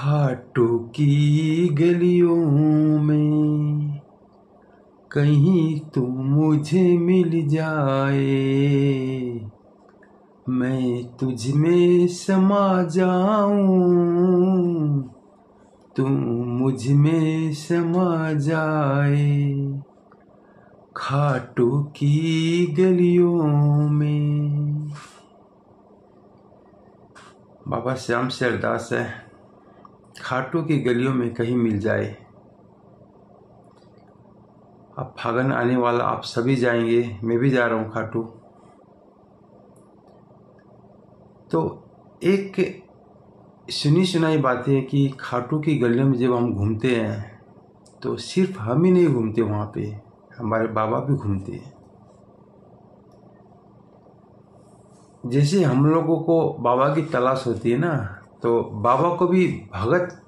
खाटू की गलियों में कहीं तू मुझे मिल जाए, मैं तुझ में समा जाऊं, तू मुझ में समा जाए। खाटू की गलियों में। बाबा श्याम से अरदास है, खाटू की गलियों में कहीं मिल जाए। अब फागन आने वाला, आप सभी जाएंगे, मैं भी जा रहा हूँ खाटू। तो एक सुनी सुनाई बात है कि खाटू की गलियों में जब हम घूमते हैं तो सिर्फ हम ही नहीं घूमते, वहाँ पे हमारे बाबा भी घूमते हैं। जैसे हम लोगों को बाबा की तलाश होती है ना, तो बाबा को भी भगत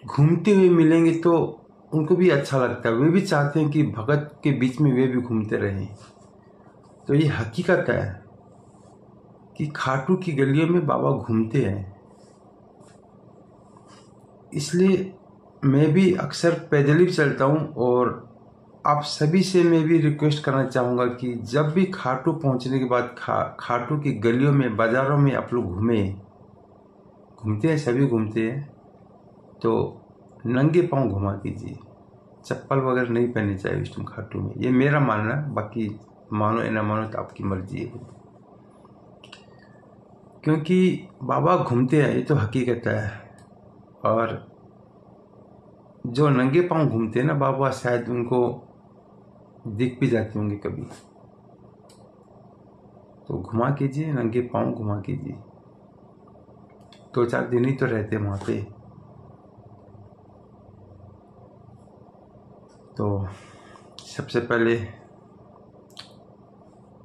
घूमते हुए मिलेंगे तो उनको भी अच्छा लगता है। वे भी चाहते हैं कि भगत के बीच में वे भी घूमते रहें। तो ये हकीकत है कि खाटू की गलियों में बाबा घूमते हैं। इसलिए मैं भी अक्सर पैदल ही चलता हूँ और आप सभी से मैं भी रिक्वेस्ट करना चाहूँगा कि जब भी खाटू पहुँचने के बाद खाटू की गलियों में, बाज़ारों में आप लोग घूमते हैं, सभी घूमते हैं, तो नंगे पाँव घुमा कीजिए। चप्पल वगैरह नहीं पहननी चाहिए विष्णु खाटू में, ये मेरा मानना है। बाकी मानो या ना मानो तो आपकी मर्जी है, क्योंकि बाबा घूमते हैं, ये तो हकीकत है। और जो नंगे पाँव घूमते हैं ना बाबा, शायद उनको दिख भी जाते होंगे कभी। तो घुमा कीजिए, नंगे पाँव घुमा कीजिए। 2-4 दिन ही तो रहते हैं वहाँ पे। तो सबसे पहले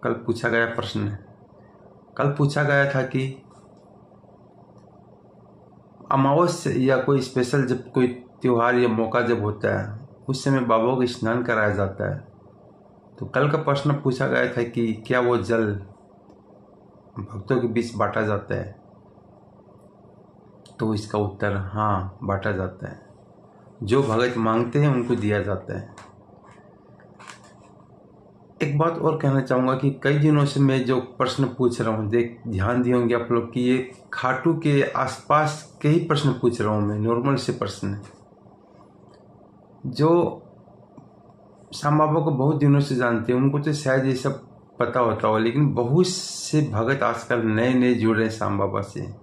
कल पूछा गया था कि अमावस्या या कोई स्पेशल जब कोई त्योहार या मौका जब होता है, उस समय बाबा को स्नान कराया जाता है। तो कल का प्रश्न पूछा गया था कि क्या वो जल भक्तों के बीच बांटा जाता है। तो इसका उत्तर हाँ, बांटा जाता है। जो भगत मांगते हैं उनको दिया जाता है। एक बात और कहना चाहूँगा कि कई दिनों से मैं जो प्रश्न पूछ रहा हूँ, ध्यान दिए होंगे आप लोग कि ये खाटू के आसपास के ही प्रश्न पूछ रहा हूँ मैं, नॉर्मल से प्रश्न जो श्याम बाबा को बहुत दिनों से जानते हैं उनको तो शायद ये सब पता होता हो, लेकिन बहुत से भगत आजकल नए नए जुड़ रहे हैं श्याम बाबा से,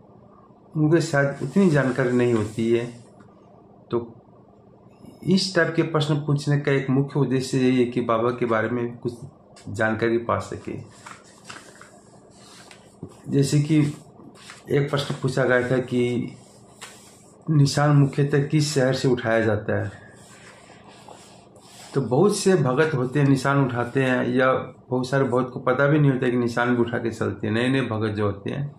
उनको शायद उतनी जानकारी नहीं होती है। तो इस टाइप के प्रश्न पूछने का एक मुख्य उद्देश्य यही है कि बाबा के बारे में कुछ जानकारी पा सके। जैसे कि एक प्रश्न पूछा गया था कि निशान मुख्यतः किस शहर से उठाया जाता है। तो बहुत से भगत होते हैं, निशान उठाते हैं, या बहुत सारे भगत को पता भी नहीं होता कि निशान भी उठा के चलते हैं, नए नए भगत जो होते हैं।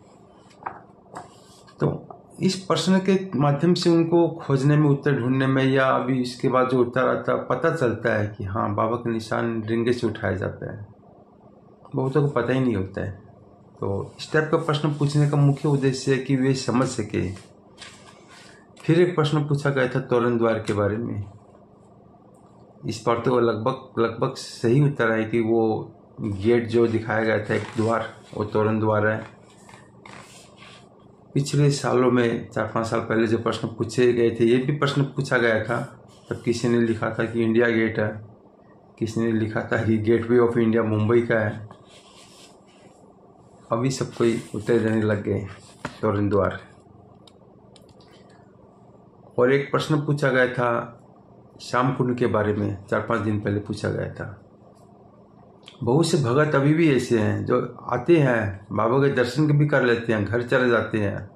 तो इस प्रश्न के माध्यम से उनको खोजने में, उत्तर ढूंढने में, या अभी इसके बाद जो उत्तर आता है पता चलता है कि हाँ, बाबा का निशान रिंगे से उठाया जाता है। बहुतों को पता ही नहीं होता है। तो इस टाइप का प्रश्न पूछने का मुख्य उद्देश्य है कि वे समझ सके। फिर एक प्रश्न पूछा गया था तोरण द्वार के बारे में। इस पर तो लगभग सही उत्तर है कि वो गेट जो दिखाया गया था, एक द्वार, वो तोरण द्वार है। पिछले सालों में 4-5 साल पहले जो प्रश्न पूछे गए थे, ये भी प्रश्न पूछा गया था। तब किसी ने लिखा था कि इंडिया गेट है, किसी ने लिखा था कि गेटवे ऑफ इंडिया मुंबई का है। अभी सब कोई उत्तर देने लग गए, तोरण द्वार। और एक प्रश्न पूछा गया था श्याम कुंड के बारे में, 4-5 दिन पहले पूछा गया था। बहुत से भगत अभी भी ऐसे हैं जो आते हैं, बाबा के दर्शन भी कर लेते हैं, घर चले जाते हैं।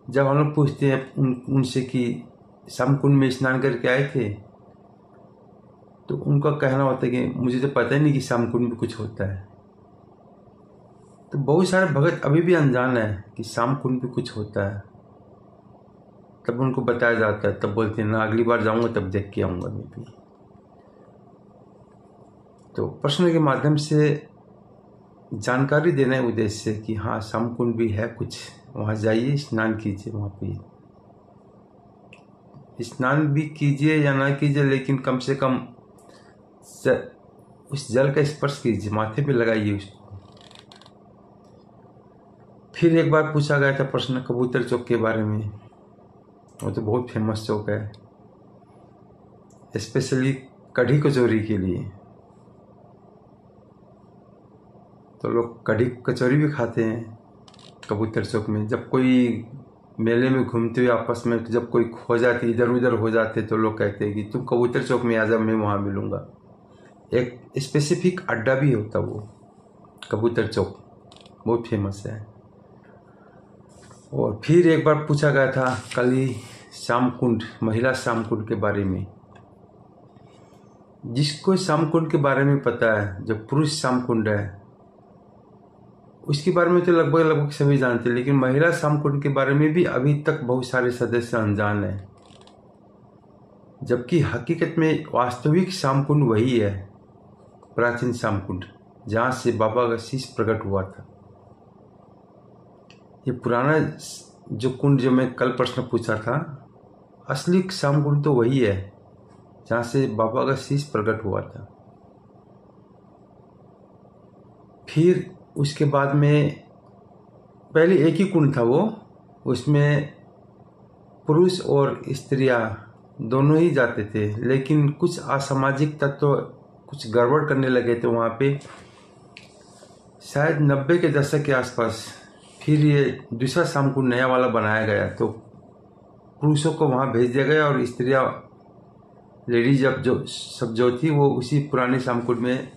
जब हम लोग पूछते हैं उनसे कि श्याम कुंड में स्नान करके आए थे, तो उनका कहना होता है कि मुझे तो पता ही नहीं कि श्याम कुंड में कुछ होता है। तो बहुत सारे भगत अभी भी अनजान है कि श्याम कुंड में कुछ होता है। तब उनको बताया जाता है, तब बोलते हैं ना, अगली बार जाऊंगा तब देख के आऊँगा मैं भी। तो प्रश्न के माध्यम से जानकारी देना उद्देश्य है कि हाँ, श्याम कुंड भी है कुछ, वहाँ जाइए, स्नान कीजिए वहाँ पे। स्नान भी कीजिए या ना कीजिए, लेकिन कम से कम उस जल का स्पर्श कीजिए, माथे पे लगाइए उसको। फिर एक बार पूछा गया था प्रश्न कबूतर चौक के बारे में। वो तो बहुत फेमस चौक है, स्पेशली कढ़ी कचौरी के लिए। तो लोग कढ़ी कचौरी भी खाते हैं कबूतर चौक में। जब कोई मेले में घूमते हुए आपस में जब कोई खो जाती, इधर उधर हो जाते, तो लोग कहते हैं कि तुम कबूतर चौक में आ जाओ, मैं वहाँ मिलूँगा। एक स्पेसिफिक अड्डा भी होता वो कबूतर चौक, बहुत फेमस है। और फिर एक बार पूछा गया था कल ही श्याम कुंड, महिला श्याम कुंड के बारे में। जिसको श्याम कुंड के बारे में पता है, जो पुरुष श्याम कुंड है, उसके बारे में तो लगभग सभी जानते हैं, लेकिन महिला श्याम कुंड के बारे में भी अभी तक बहुत सारे सदस्य अनजान हैं। जबकि हकीकत में वास्तविक श्याम कुंड वही है, प्राचीन श्याम कुंड, जहाँ से बाबा का शीश प्रकट हुआ था। ये पुराना जो कुंड जो मैं कल प्रश्न पूछा था, असली श्याम कुंड तो वही है जहाँ से बाबा का शीश प्रकट हुआ था। फिर उसके बाद में पहले एक ही कुंड था वो, उसमें पुरुष और स्त्रियां दोनों ही जाते थे, लेकिन कुछ असामाजिक तत्व कुछ गड़बड़ करने लगे थे वहाँ पे। शायद 90 के दशक के आसपास फिर ये दूसरा श्याम कुंड नया वाला बनाया गया, तो पुरुषों को वहाँ भेज दिया गया और स्त्रियां, लेडीज अब जो थी वो उसी पुराने श्याम कुंड में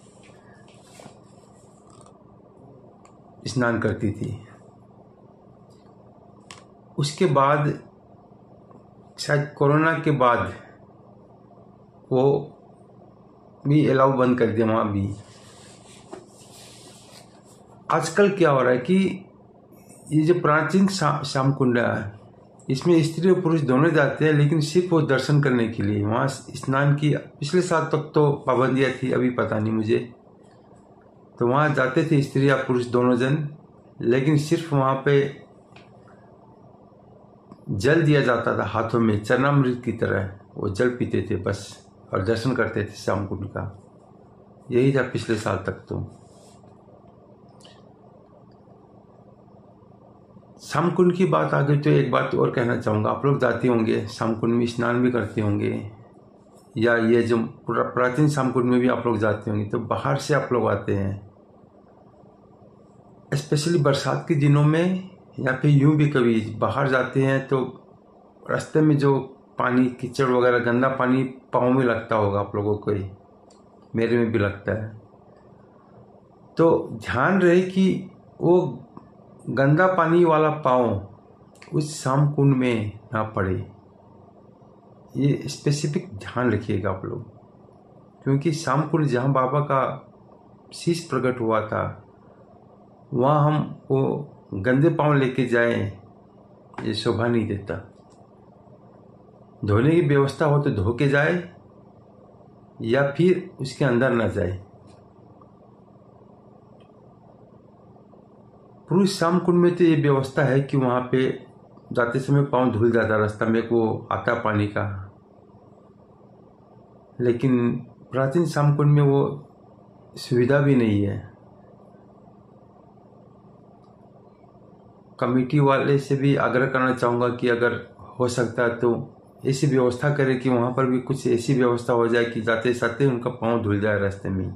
स्नान करती थी। उसके बाद शायद कोरोना के बाद वो भी अलाउ बंद कर दिया वहाँ भी। आजकल क्या हो रहा है कि ये जो प्राचीन श्याम कुंड है, इसमें स्त्री और पुरुष दोनों जाते हैं, लेकिन सिर्फ वो दर्शन करने के लिए। वहाँ स्नान की पिछले साल तक तो पाबंदियाँ थी, अभी पता नहीं मुझे। तो वहाँ जाते थे स्त्री या पुरुष दोनों जन, लेकिन सिर्फ वहाँ पे जल दिया जाता था हाथों में, चरणामृत की तरह वो जल पीते थे बस, और दर्शन करते थे श्याम कुंड का। यही था पिछले साल तक। तो श्याम कुंड की बात आ गई तो एक बात और कहना चाहूँगा। आप लोग जाते होंगे श्याम कुंड में, स्नान भी करते होंगे, या ये जो प्राचीन श्याम कुंड में भी आप लोग जाते होंगे। तो बाहर से आप लोग आते हैं, स्पेशली बरसात के दिनों में, या फिर यूं भी कभी बाहर जाते हैं तो रास्ते में जो पानी, कीचड़ वगैरह, गंदा पानी पाँव में लगता होगा आप लोगों को ही, मेरे में भी लगता है। तो ध्यान रहे कि वो गंदा पानी वाला पाँव उस श्याम कुंड में ना पड़े, ये स्पेसिफिक ध्यान रखिएगा आप लोग। क्योंकि श्याम कुंड जहाँ बाबा का शीश प्रकट हुआ था, वहाँ हम वो गंदे पाँव लेके जाएं, ये शोभा नहीं देता। धोने की व्यवस्था हो तो धो के जाए, या फिर उसके अंदर ना जाए। पुरुष श्याम कुंड में तो ये व्यवस्था है कि वहाँ पे जाते समय पाँव धुल जाता, रास्ता में वो आता पानी का। लेकिन प्राचीन श्याम कुंड में वो सुविधा भी नहीं है। कमेटी वाले से भी आग्रह करना चाहूँगा कि अगर हो सकता है तो ऐसी व्यवस्था करें कि वहाँ पर भी कुछ ऐसी व्यवस्था हो जाए कि जाते जाते उनका पाँव धुल जाए रास्ते में।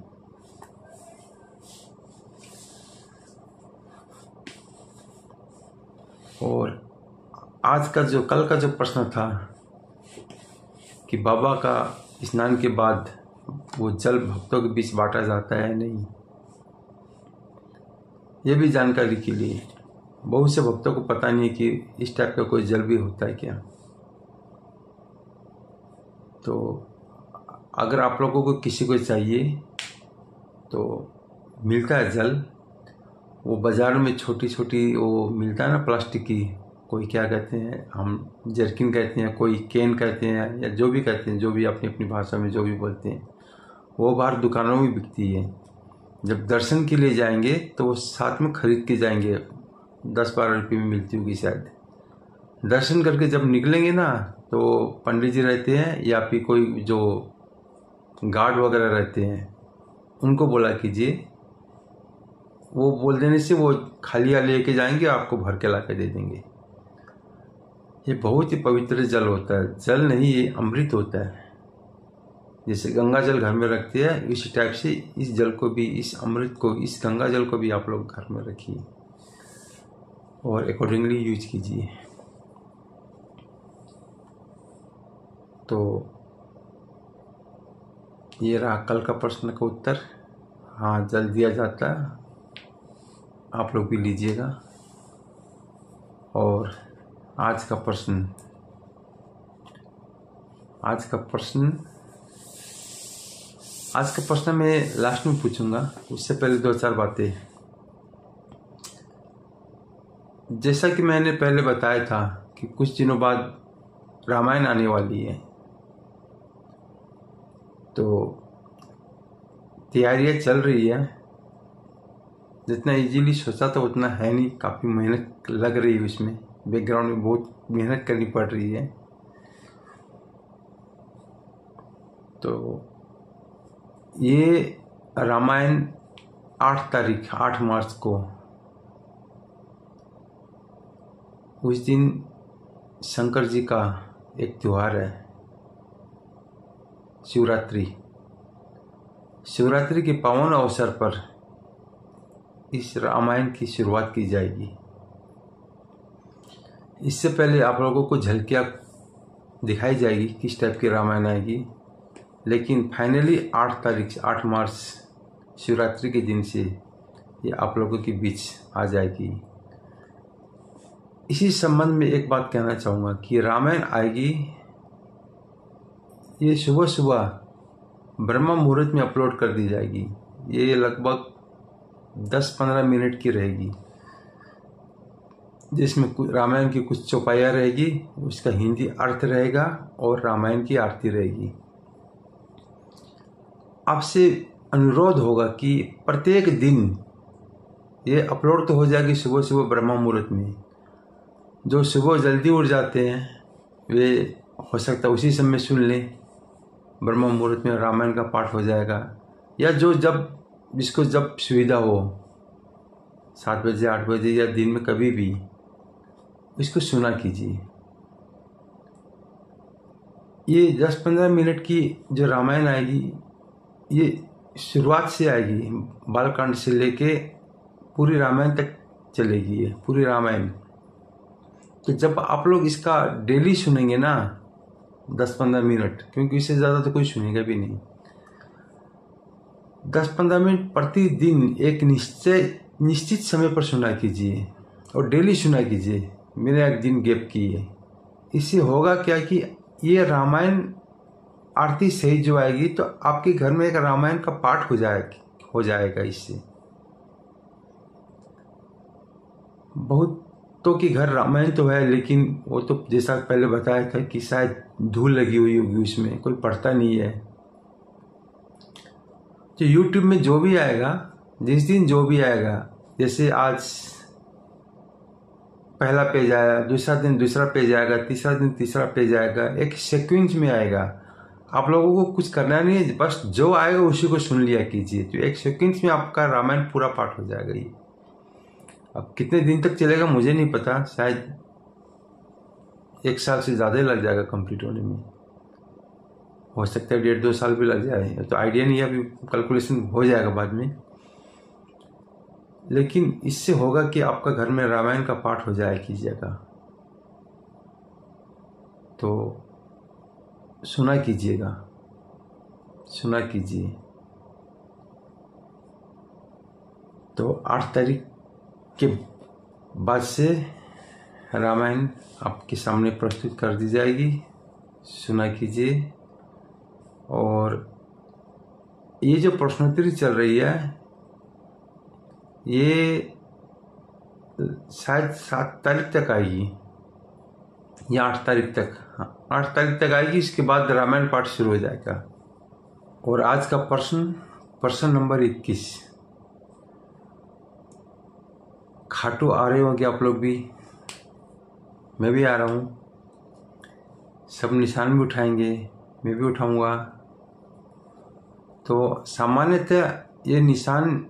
और आज का जो, कल का जो प्रश्न था कि बाबा का स्नान के बाद वो जल भक्तों के बीच बांटा जाता है नहीं, ये भी जानकारी के लिए। बहुत से भक्तों को पता नहीं है कि इस टाइप का कोई जल भी होता है क्या। तो अगर आप लोगों को किसी को चाहिए तो मिलता है जल, वो बाज़ार में छोटी छोटी वो मिलता है ना, प्लास्टिक की, कोई क्या कहते हैं, हम जर्किन कहते हैं, कोई कैन कहते हैं, या जो भी कहते हैं, जो भी अपनी अपनी भाषा में जो भी बोलते हैं, वो बाहर दुकानों में बिकती है। जब दर्शन के लिए जाएंगे तो वो साथ में खरीद के जाएंगे, 10-12 रुपये में मिलती होगी शायद। दर्शन करके जब निकलेंगे ना, तो पंडित जी रहते हैं या फिर कोई जो गार्ड वगैरह रहते हैं उनको बोला कीजिए, वो बोल देने से वो खालिया लेके जाएंगे, आपको भर के ला के दे देंगे। ये बहुत ही पवित्र जल होता है, जल नहीं ये अमृत होता है। जैसे गंगा जल घर में रखते हैं इसी टाइप से इस जल को भी, इस अमृत को, इस गंगा जल को भी आप लोग घर में रखिए और अकॉर्डिंगली यूज कीजिए। तो ये रहा कल का प्रश्न का उत्तर। हाँ, जल दिया जाता है, आप लोग भी लीजिएगा। और आज का प्रश्न मैं लास्ट में पूछूंगा, उससे पहले 2-4 बातें। जैसा कि मैंने पहले बताया था कि कुछ दिनों बाद रामायण आने वाली है, तो तैयारियां चल रही है। जितना इजीली सोचा था उतना है नहीं, काफ़ी मेहनत लग रही है उसमें, बैकग्राउंड में बहुत मेहनत करनी पड़ रही है। तो ये रामायण 8 मार्च को, उस दिन शंकर जी का एक त्योहार है, शिवरात्रि के पावन अवसर पर इस रामायण की शुरुआत की जाएगी। इससे पहले आप लोगों को झलकियाँ दिखाई जाएगी किस टाइप की रामायण आएगी, लेकिन फाइनली 8 मार्च शिवरात्रि के दिन से ये आप लोगों के बीच आ जाएगी। इसी संबंध में एक बात कहना चाहूँगा कि रामायण आएगी, ये सुबह सुबह ब्रह्म मुहूर्त में अपलोड कर दी जाएगी। ये लगभग 10-15 मिनट की रहेगी, जिसमें रामायण की कुछ चौपाइयाँ रहेगी, उसका हिंदी अर्थ रहेगा और रामायण की आरती रहेगी। आपसे अनुरोध होगा कि प्रत्येक दिन ये अपलोड तो हो जाएगी सुबह सुबह ब्रह्म मुहूर्त में। जो सुबह जल्दी उठ जाते हैं वे हो सकता है उसी समय सुन लें, ब्रह्म मुहूर्त में रामायण का पाठ हो जाएगा। या जो जिसको जब सुविधा हो, 7 बजे 8 बजे या दिन में कभी भी इसको सुना कीजिए। ये 10-15 मिनट की जो रामायण आएगी, ये शुरुआत से आएगी, बालकांड से लेके पूरी रामायण तक चलेगी ये पूरी रामायण। तो जब आप लोग इसका डेली सुनेंगे ना 10-15 मिनट, क्योंकि इससे ज़्यादा तो कोई सुनेगा भी नहीं, 10-15 मिनट प्रतिदिन एक निश्चित समय पर सुना कीजिए और डेली सुना कीजिए, मेरा एक दिन गैप किए। इससे होगा क्या कि ये रामायण आरती सही जो आएगी तो आपके घर में एक रामायण का पाठ हो जाएगा। इससे बहुतों के घर रामायण तो है, लेकिन वो तो जैसा पहले बताया था कि शायद धूल लगी हुई होगी, उसमें कोई पढ़ता नहीं है। तो YouTube में जो भी आएगा, जिस दिन जो भी आएगा, जैसे आज पहला पेज आया, दूसरा दिन दूसरा पेज आएगा, तीसरा दिन तीसरा पेज आएगा, एक सीक्वेंस में आएगा। आप लोगों को कुछ करना नहीं है, बस जो आएगा उसी को सुन लिया कीजिए। तो एक सीक्वेंस में आपका रामायण पूरा पाठ हो जाएगा। ये अब कितने दिन तक चलेगा मुझे नहीं पता, शायद 1 साल से ज़्यादा ही लग जाएगा कंप्लीट होने में, हो सकता है 1.5-2 साल भी लग जाए, तो आइडिया नहीं है, अभी कैलकुलेशन हो जाएगा बाद में। लेकिन इससे होगा कि आपका घर में रामायण का पाठ हो जाए कीजिएगा। तो सुना कीजिए। तो 8 तारीख के बाद से रामायण आपके सामने प्रस्तुत कर दी जाएगी, सुना कीजिए। और ये जो प्रश्नोत्तरी चल रही है, ये शायद 7 तारीख तक आएगी या 8 तारीख तक, 8 तारीख तक आएगी। इसके बाद रामायण पाठ शुरू हो जाएगा। और आज का प्रश्न नंबर 21, खाटू आ रहे होंगे आप लोग भी, मैं भी आ रहा हूँ। सब निशान भी उठाएंगे, मैं भी उठाऊंगा। तो सामान्यतः ये निशान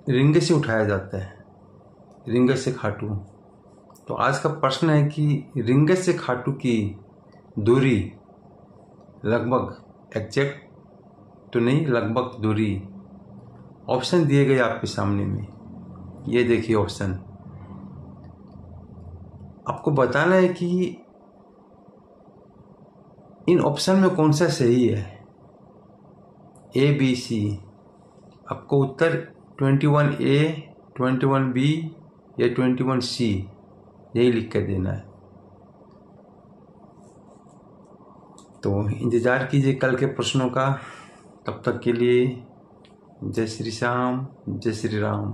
रिंग से उठाया जाता है, रिंग से खाटू। तो आज का प्रश्न है कि रिंग से खाटू की दूरी लगभग एग्जैक्ट तो नहीं, लगभग दूरी। ऑप्शन दिए गए आपके सामने में, ये देखिए ऑप्शन। आपको बताना है कि इन ऑप्शन में कौन सा सही है, ए बी सी। आपको उत्तर 21A, 21B या 21C यही लिख कर देना है। तो इंतज़ार कीजिए कल के प्रश्नों का। तब तक के लिए जय श्री श्याम, जय श्री राम।